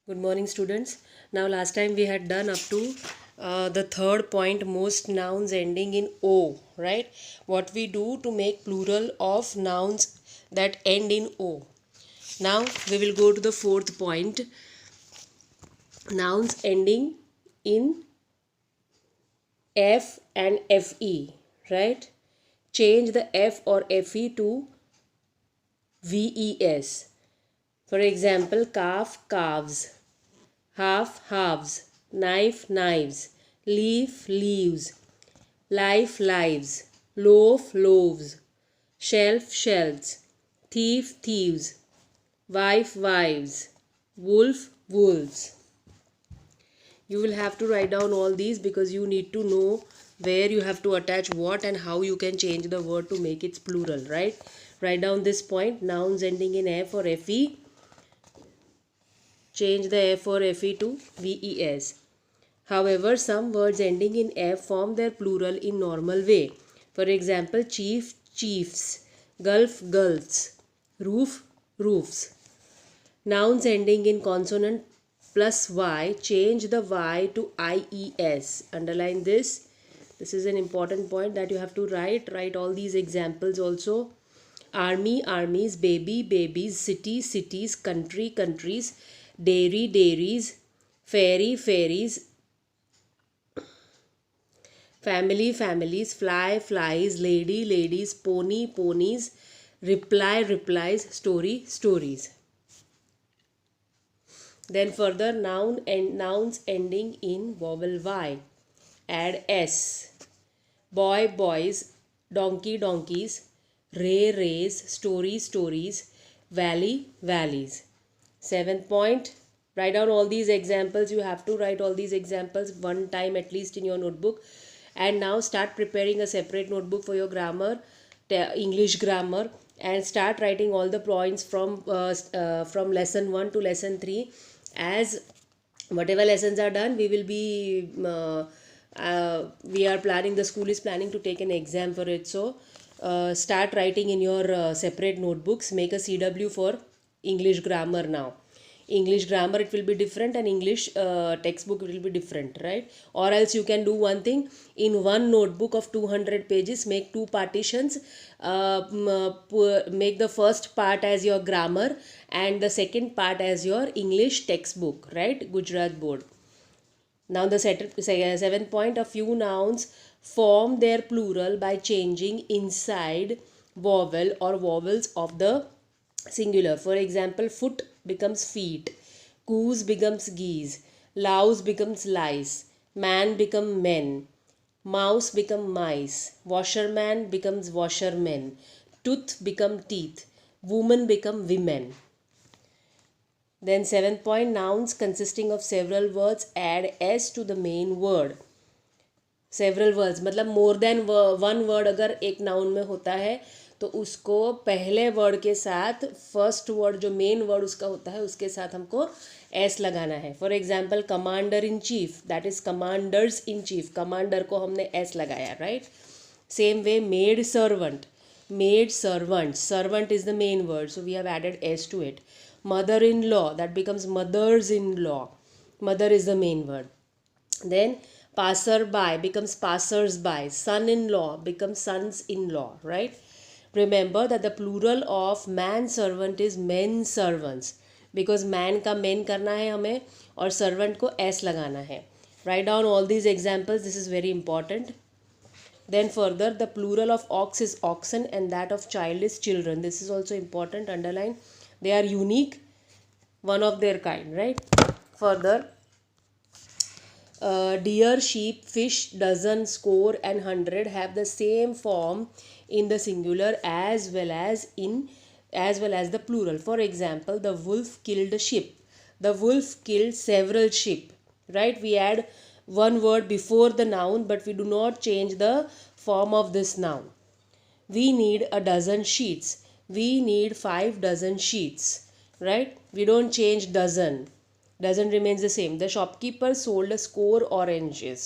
Good morning, students. Now, last time we had done up to the third point, most nouns ending in O, right? What we do to make plural of nouns that end in O. Now, we will go to the fourth point, nouns ending in F and FE, right? Change the F or FE to VES. For example, calf, calves. Half, halves, knife, knives, leaf, leaves, life, lives, loaf, loaves, shelf, shelves, thief, thieves, wife, wives, wolf, wolves. You will have to write down all these because you need to know where you have to attach what and how you can change the word to make its plural, right? Write down this point, nouns ending in F or FE. Change the F or FE to VES. However, some words ending in F form their plural in normal way. For example, chief, chiefs, gulf, gulfs, roof, roofs. Nouns ending in consonant plus Y, change the Y to IES. Underline this. This is an important point that you have to write. Write all these examples also. Army, armies, baby, babies, city, cities, country, countries, dairy, dairies, fairy, fairies, family, families, fly, flies, lady, ladies, pony, ponies, reply, replies, story, stories. Then further noun and nouns ending in vowel Y. Add S. Boy, boys, donkey, donkeys, ray, rays, story, stories, valley, valleys. Seventh point, write down all these examples. You have to write all these examples one time at least in your notebook. And now start preparing a separate notebook for your grammar, English grammar, and start writing all the points from lesson 1 to lesson 3. As whatever lessons are done, we are planning, the school is planning to take an exam for it. So start writing in your separate notebooks. Make a CW for English grammar now. English grammar, it will be different, and English textbook will be different, right? Or else you can do one thing, in one notebook of 200 pages, make two partitions. Make the first part as your grammar and the second part as your English textbook, right? Gujarat board. Now the seventh point, a few nouns form their plural by changing inside vowel or vowels of the singular. For example, foot becomes feet, goose becomes geese, louse becomes lice, man become men, mouse become mice, washerman becomes washermen, tooth become teeth, woman become women. Then seventh point, nouns consisting of several words add s to the main word. Several words मतलब more than one word अगर एक noun में होता है तो उसको पहले word के साथ फर्स्ट वर्ड जो मेन वर्ड उसका होता है उसके साथ हमको एस लगाना है. For example commander in chief, that is commanders in chief, commander को हमने एस लगाया, right. Same way maid servant, maid servant, servant is the main word, so we have added S to it. Mother in law, that becomes mothers in law, mother is the main word. Then passerby becomes passers-by, son-in-law becomes sons-in-law, right? Remember that the plural of man servant is men servants, because man का men करना है हमें और servant को s लगाना है. Write down all these examples, this is very important. Then further, the plural of ox is oxen and that of child is children. This is also important, underline. They are unique, one of their kind, right? Further, deer, sheep, fish, dozen, score and 100 have the same form in the singular as well as the plural. For example, the wolf killed a sheep. The wolf killed several sheep, right? We add one word before the noun, but we do not change the form of this noun. We need a dozen sheets. We need 5 dozen sheets, right? We don't change dozen. Dozen remains the same. The shopkeeper sold a score oranges.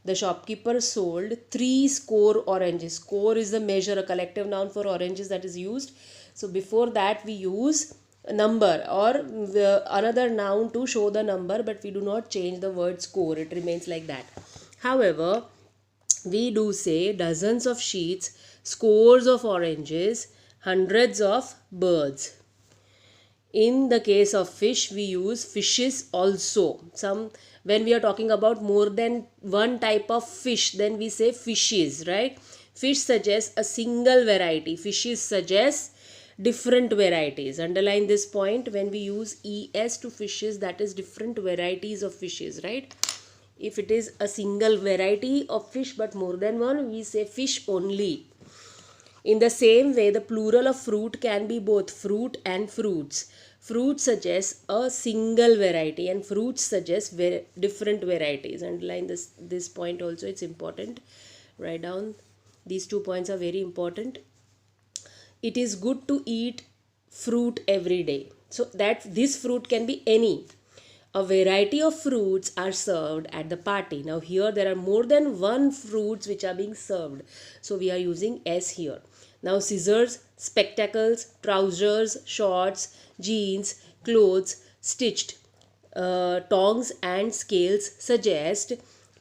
The shopkeeper sold 3 score oranges. Score is the measure, a collective noun for oranges that is used. So before that we use number or another noun to show the number, but we do not change the word score, it remains like that. However, we do say dozens of sheets, scores of oranges, hundreds of birds. In the case of fish, we use fishes also. Some, when we are talking about more than one type of fish, then we say fishes, right? Fish suggests a single variety, fishes suggests different varieties. Underline this point, when we use es to fishes, that is different varieties of fishes, right? If it is a single variety of fish but more than one, we say fish only. In the same way, the plural of fruit can be both fruit and fruits. Fruit suggests a single variety and fruits suggest different varieties. Underline this point also, it's important. Write down, these 2 points are very important. It is good to eat fruit every day. So that this fruit can be any. A variety of fruits are served at the party. Now here there are more than one fruits which are being served. So we are using S here. Now scissors, spectacles, trousers, shorts, jeans, clothes, stitched, tongs and scales suggest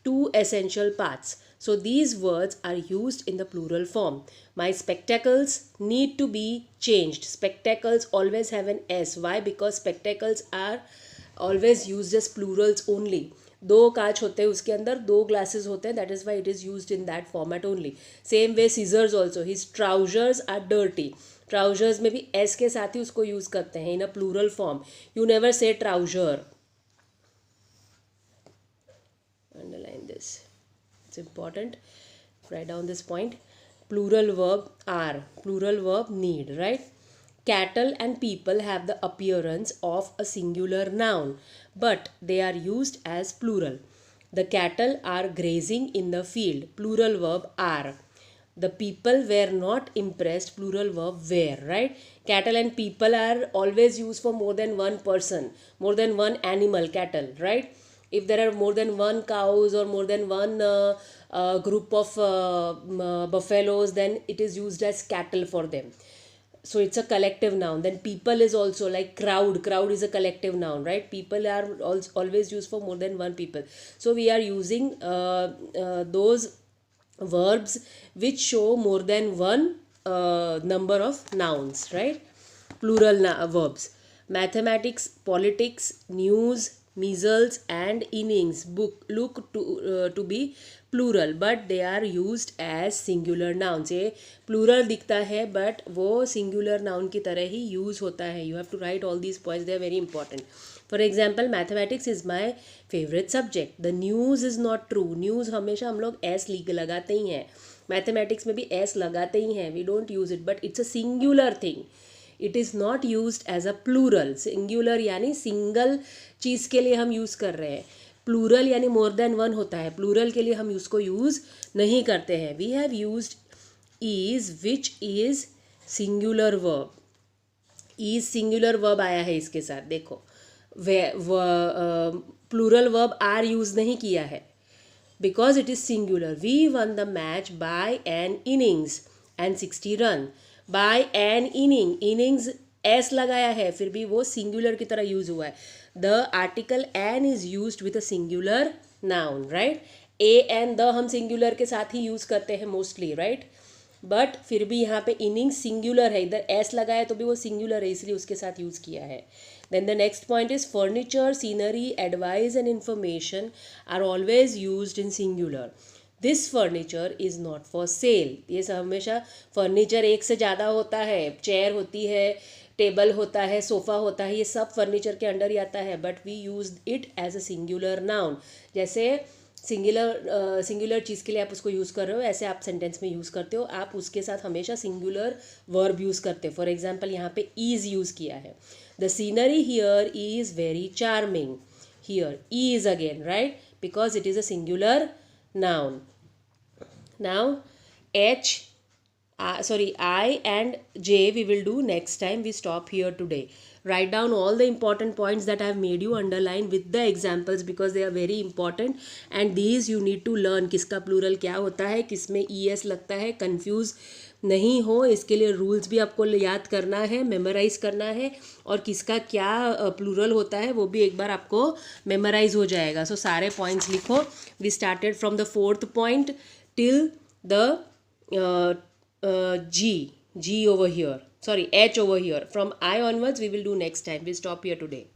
two essential parts. So these words are used in the plural form. My spectacles need to be changed. Spectacles always have an S. Why? Because spectacles are always used as plurals only. दो कांच होते हैं उसके अंदर, दो glasses होते हैं, that is why it is used in that format only. Same way scissors also, his trousers are dirty. Trousers में भी एस के साथ ही उसको यूज़ करते हैं in a plural form. You never say trouser. Underline this, it's important. Write down this point. Plural verb are, plural verb need, right? Cattle and people have the appearance of a singular noun, but they are used as plural. The cattle are grazing in the field, plural verb are. The people were not impressed, plural verb were, right? Cattle and people are always used for more than one person, more than one animal, cattle, right? If there are more than one cows or more than one group of buffaloes, then it is used as cattle for them. So it's a collective noun. Then people is also like crowd. Crowd is a collective noun, right? People are always used for more than one people. So we are using those verbs which show more than one number of nouns, right? Plural verbs. Mathematics, politics, news, measles and innings book look to be plural, but they are used as singular nouns. ये plural दिखता है but वो singular noun की तरह ही use होता है. You have to write all these points, they are very important. For example, mathematics is my favorite subject. The news is not true. News हमेशा हम लोग s लगाते ही हैं. Mathematics में भी s लगाते ही हैं. We don't use it, but it's a singular thing. It is not use as a plural. Singular यानी सिंगल चीज़ के लिए हम यूज़ कर रहे हैं. प्लूरल यानी मोर देन वन होता है. प्लूरल के लिए हम उसको यूज़ नहीं करते हैं. We have used is which is singular verb. Is singular verb आया है इसके साथ. देखो प्लूरल वर्ब आर यूज़ नहीं किया है because it is singular. We won the match by an innings and 60 run. By an innings S लगाया है फिर भी वो सिंगुलर की तरह यूज हुआ है. The article an is used with a singular noun, right? A an the हम सिंगुलर के साथ ही यूज करते हैं मोस्टली, राइट? बट फिर भी यहाँ पे इनिंग्स सिंगुलर है, इधर एस लगाया तो भी वो सिंगुलर है इसलिए उसके साथ यूज किया है. Then the next point is furniture, scenery, advice and information are always used in singular. This furniture is not for sale. ये सब हमेशा फर्नीचर एक से ज़्यादा होता है. चेयर होती है, टेबल होता है, सोफ़ा होता है, ये सब फर्नीचर के अंडर ही आता है. But we use it as a singular noun. जैसे सिंगुलर चीज़ के लिए आप उसको यूज़ कर रहे हो, ऐसे आप सेंटेंस में यूज़ करते हो. आप उसके साथ हमेशा सिंगुलर वर्ब यूज़ करते हो. फॉर एग्जाम्पल यहाँ पे ईज़ यूज़ किया है. The scenery here is very charming. Here is again, right? Because it is a singular noun. Now I and J we will do next time. We stop here today. Write down all the important points that I have made you underline with the examples because they are very important and these you need to learn. किसका plural क्या होता है, किस में es लगता है, confuse नहीं हो, इसके लिए रूल्स भी आपको याद करना है, मेमोराइज करना है, और किसका क्या प्लूरल होता है वो भी एक बार आपको मेमोराइज हो जाएगा. सो सारे पॉइंट्स लिखो. We started from the 4th point till the G over here. Sorry, H over here. From I onwards, we will do next time. We'll stop here today.